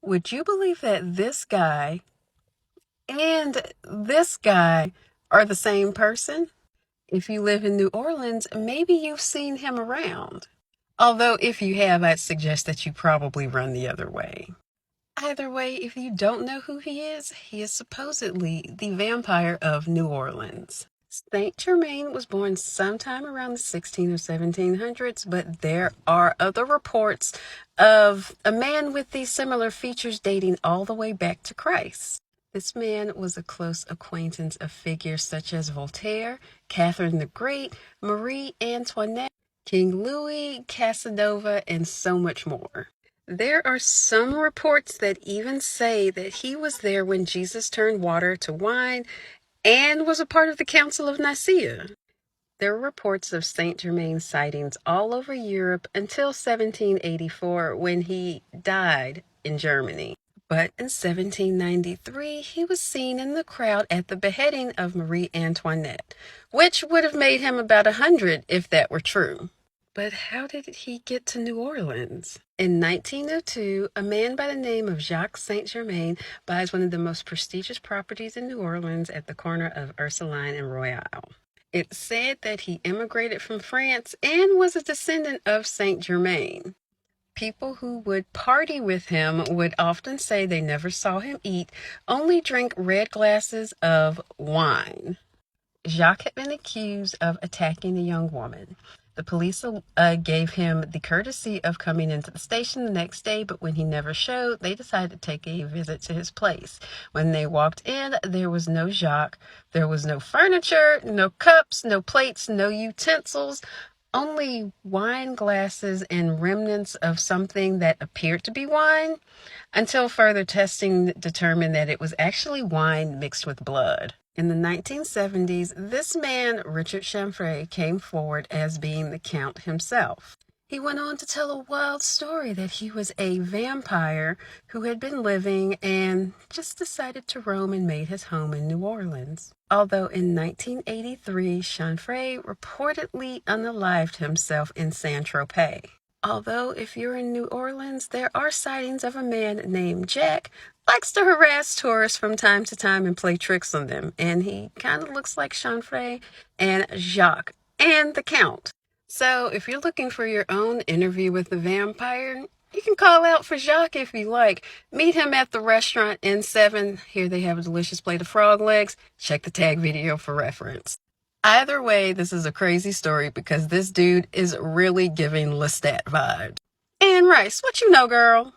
Would you believe that this guy and this guy are the same person? If you live in New Orleans, maybe you've seen him around. Although, if you have, I'd suggest that you probably run the other way. Either way, if you don't know who he is supposedly the vampire of New Orleans. Saint Germain was born sometime around the 16 or 1700s, but there are other reports of a man with these similar features dating all the way back to Christ. This man was a close acquaintance of figures such as Voltaire, Catherine the Great, Marie Antoinette, King Louis, Casanova, and so much more. There are some reports that even say that he was there when Jesus turned water to wine and was a part of the Council of Nicaea. There were reports of Saint Germain sightings all over Europe until 1784 when he died in Germany. But in 1793, he was seen in the crowd at the beheading of Marie Antoinette, which would have made him about 100 if that were true. But how did he get to New Orleans? In 1902, a man by the name of Jacques Saint Germain buys one of the most prestigious properties in New Orleans at the corner of Ursuline and Royale. It's said that he immigrated from France and was a descendant of Saint Germain. People who would party with him would often say they never saw him eat, only drink red glasses of wine. Jacques had been accused of attacking a young woman. The police gave him the courtesy of coming into the station the next day, but when he never showed, they decided to take a visit to his place. When they walked in, there was no Jacques. There was no furniture, no cups, no plates, no utensils, only wine glasses and remnants of something that appeared to be wine, until further testing determined that it was actually wine mixed with blood. In the 1970s, this man, Richard Chanfray, came forward as being the Count himself. He went on to tell a wild story that he was a vampire who had been living and just decided to roam and made his home in New Orleans. Although in 1983, Chanfray reportedly unalived himself in Saint-Tropez. Although if you're in New Orleans, there are sightings of a man named Jack likes to harass tourists from time to time and play tricks on them. And he kind of looks like Chanfray and Jacques and the Count. So if you're looking for your own interview with the vampire, you can call out for Jacques if you like. Meet him at the restaurant N7. Here they have a delicious plate of frog legs. Check the tag video for reference. Either way, this is a crazy story because this dude is really giving Lestat vibes. And Rice, what you know, girl?